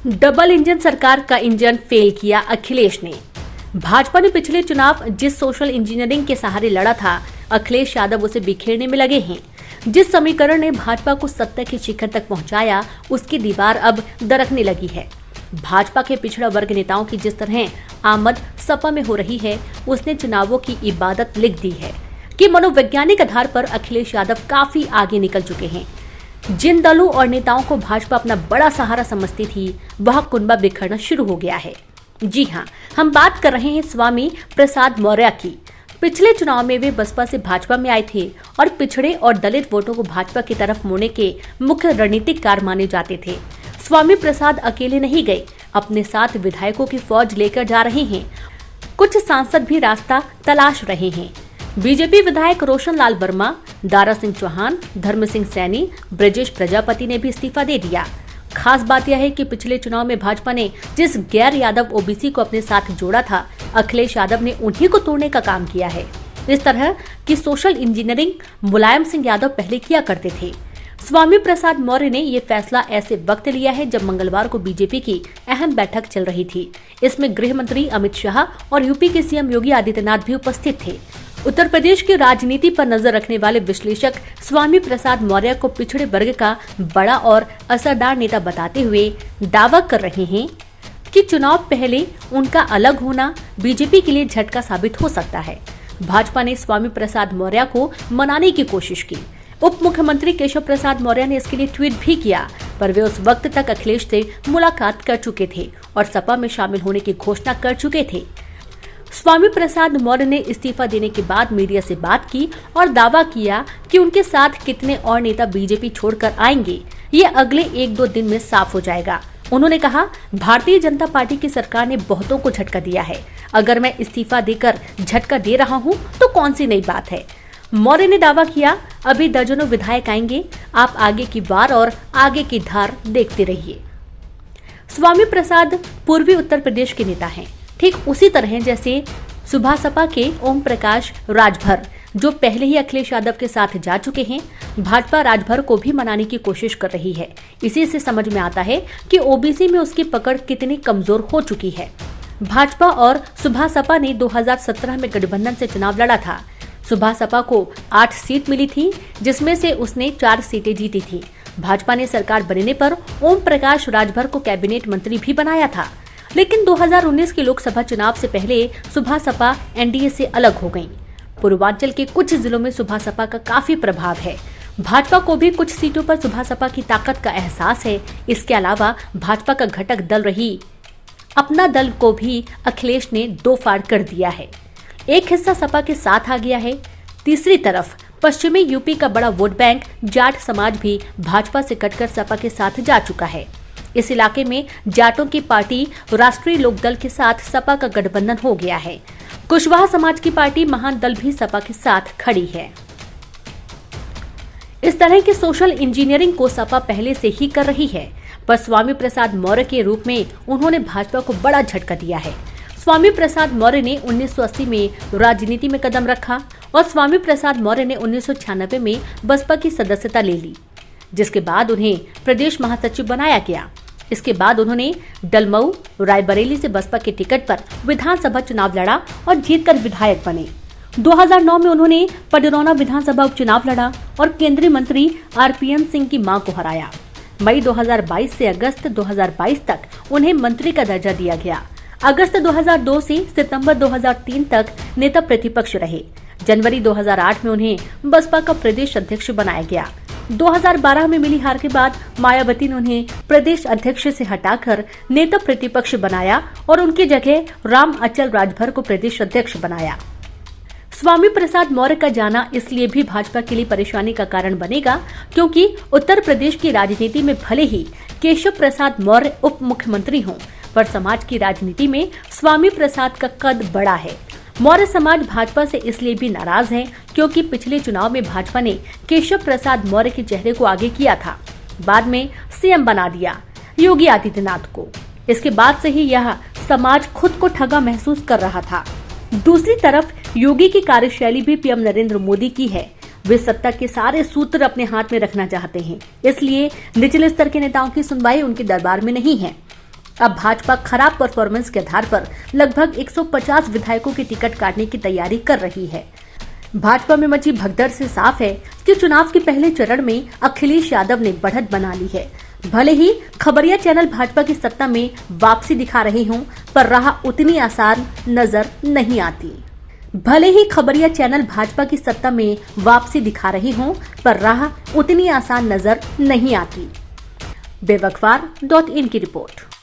Double engine सरकार का engine fail किया अखिलेश ने। भाजपा ने पिछले चुनाव जिस सोशल इंजीनियरिंग के सहारे लड़ा था, अखिलेश यादव उसे बिखेरने में लगे हैं। जिस समीकरण ने भाजपा को सत्ता के शिखर तक पहुंचाया, उसकी दीवार अब दरकने लगी है। भाजपा के पिछड़ा वर्ग नेताओं की जिस तरह आमद सपा में हो रही है, उसने चुनावों की इबादत लिख दी है कि मनोवैज्ञानिक आधार पर अखिलेश यादव काफी आगे निकल चुके हैं। जिन दलों और नेताओं को भाजपा अपना बड़ा सहारा समझती थी, वह कुनबा बिखरना शुरू हो गया है। जी हाँ, हम बात कर रहे हैं स्वामी प्रसाद मौर्य की। पिछले चुनाव में वे बसपा से भाजपा में आए थे और पिछड़े और दलित वोटों को भाजपा की तरफ मोड़ने के मुख्य रणनीतिकार माने जाते थे। स्वामी प्रसाद अकेले नहीं गए, अपने साथ विधायकों की फौज लेकर जा रहे हैं। कुछ सांसद भी रास्ता तलाश रहे हैं। बीजेपी विधायक रोशन लाल वर्मा, दारा सिंह चौहान, धर्म सिंह सैनी, ब्रजेश प्रजापति ने भी इस्तीफा दे दिया। खास बात यह है कि पिछले चुनाव में भाजपा ने जिस गैर यादव ओबीसी को अपने साथ जोड़ा था, अखिलेश यादव ने उन्हीं को तोड़ने का काम किया है। इस तरह की सोशल इंजीनियरिंग मुलायम सिंह यादव पहले किया करते थे। स्वामी प्रसाद मौर्य ने ये फैसला ऐसे वक्त लिया है जब मंगलवार को बीजेपी की अहम बैठक चल रही थी। इसमें गृह मंत्री अमित शाह और यूपी के सीएम योगी आदित्यनाथ भी उपस्थित थे। उत्तर प्रदेश की राजनीति पर नजर रखने वाले विश्लेषक स्वामी प्रसाद मौर्य को पिछड़े वर्ग का बड़ा और असरदार नेता बताते हुए दावा कर रहे हैं कि चुनाव पहले उनका अलग होना बीजेपी के लिए झटका साबित हो सकता है। भाजपा ने स्वामी प्रसाद मौर्य को मनाने की कोशिश की। उप मुख्यमंत्री केशव प्रसाद मौर्य ने इसके लिए ट्वीट भी किया, पर वे उस वक्त तक अखिलेश से मुलाकात कर चुके थे और सपा में शामिल होने की घोषणा कर चुके थे। स्वामी प्रसाद मौर्य ने इस्तीफा देने के बाद मीडिया से बात की और दावा किया कि उनके साथ कितने और नेता बीजेपी छोड़कर आएंगे, ये अगले 1-2 दिन में साफ हो जाएगा। उन्होंने कहा, भारतीय जनता पार्टी की सरकार ने बहुतों को झटका दिया है। अगर मैं इस्तीफा देकर झटका दे रहा हूँ तो कौन सी नई बात है। मौर्य ने दावा किया, अभी दर्जनों विधायक आएंगे, आप आगे की वार और आगे की धार देखते रहिए। स्वामी प्रसाद पूर्वी उत्तर प्रदेश के नेता हैं, ठीक उसी तरह जैसे सुबह सपा के ओम प्रकाश राजभर, जो पहले ही अखिलेश यादव के साथ जा चुके हैं। भाजपा राजभर को भी मनाने की कोशिश कर रही है। इसी से समझ में आता है कि ओबीसी में उसकी पकड़ कितनी कमजोर हो चुकी है। भाजपा और सुबह सपा ने 2017 में गठबंधन से चुनाव लड़ा था। सुबह सपा को 8 सीट मिली थी, जिसमें से उसने 4 सीटें जीती थी। भाजपा ने सरकार बनने पर ओम प्रकाश राजभर को कैबिनेट मंत्री भी बनाया था, लेकिन 2019 के लोकसभा चुनाव से पहले सुबह सपा एनडीए से अलग हो गयी। पूर्वांचल के कुछ जिलों में सुबह सपा का काफी प्रभाव है। भाजपा को भी कुछ सीटों पर सुबह सपा की ताकत का एहसास है। इसके अलावा भाजपा का घटक दल रही अपना दल को भी अखिलेश ने 2 फाड़ कर दिया है। एक हिस्सा सपा के साथ आ गया है। तीसरी तरफ पश्चिमी यूपी का बड़ा वोट बैंक जाट समाज भी भाजपा से कटकर सपा के साथ जा चुका है। इस इलाके में जाटों की पार्टी राष्ट्रीय लोकदल के साथ सपा का गठबंधन हो गया है। कुशवाहा समाज की पार्टी महान दल भी सपा के साथ खड़ी है। इस तरह की सोशल इंजीनियरिंग को सपा पहले से ही कर रही है, पर स्वामी प्रसाद मौर्य के रूप में उन्होंने भाजपा को बड़ा झटका दिया है। स्वामी प्रसाद मौर्य ने 1980 में राजनीति में कदम रखा और स्वामी प्रसाद मौर्य ने 1996 में बसपा की सदस्यता ले ली, जिसके बाद उन्हें प्रदेश महासचिव बनाया गया। इसके बाद उन्होंने डलमऊ, रायबरेली से बसपा के टिकट पर विधानसभा चुनाव लड़ा और जीतकर विधायक बने। 2009 में उन्होंने पडरौना विधानसभा उपचुनाव लड़ा और केंद्रीय मंत्री आरपीएन सिंह की मां को हराया। मई 2022 से अगस्त 2022 तक उन्हें मंत्री का दर्जा दिया गया। अगस्त 2002 से सितंबर 2003 तक नेता प्रतिपक्ष रहे। जनवरी 2008 में उन्हें बसपा का प्रदेश अध्यक्ष बनाया गया। 2012 में मिली हार के बाद मायावती ने उन्हें प्रदेश अध्यक्ष से हटाकर नेता प्रतिपक्ष बनाया और उनकी जगह राम अचल राजभर को प्रदेश अध्यक्ष बनाया। स्वामी प्रसाद मौर्य का जाना इसलिए भी भाजपा के लिए परेशानी का कारण बनेगा, क्योंकि उत्तर प्रदेश की राजनीति में भले ही केशव प्रसाद मौर्य उप मुख्यमंत्री हों, पर समाज की राजनीति में स्वामी प्रसाद का कद बड़ा है। मौर्य समाज भाजपा से इसलिए भी नाराज है क्योंकि पिछले चुनाव में भाजपा ने केशव प्रसाद मौर्य के चेहरे को आगे किया था, बाद में सीएम बना दिया योगी आदित्यनाथ को। इसके बाद से ही यह समाज खुद को ठगा महसूस कर रहा था। दूसरी तरफ योगी की कार्यशैली भी पीएम नरेंद्र मोदी की है। वे सत्ता के सारे सूत्र अपने हाथ में रखना चाहते हैं, इसलिए निचले स्तर के नेताओं की सुनवाई उनके दरबार में नहीं है। अब भाजपा खराब परफॉर्मेंस के आधार पर लगभग 150 विधायकों की टिकट काटने की तैयारी कर रही है। भाजपा में मची भगदड़ से साफ है कि चुनाव के पहले चरण में अखिलेश यादव ने बढ़त बना ली है। भले ही खबरिया चैनल भाजपा की सत्ता में वापसी दिखा रहे हों, पर राह उतनी आसान नजर नहीं आती। भले ही खबरिया चैनल भाजपा की सत्ता में वापसी दिखा रहे हों, पर राह उतनी आसान नजर नहीं आती। बेवकफार.in की रिपोर्ट।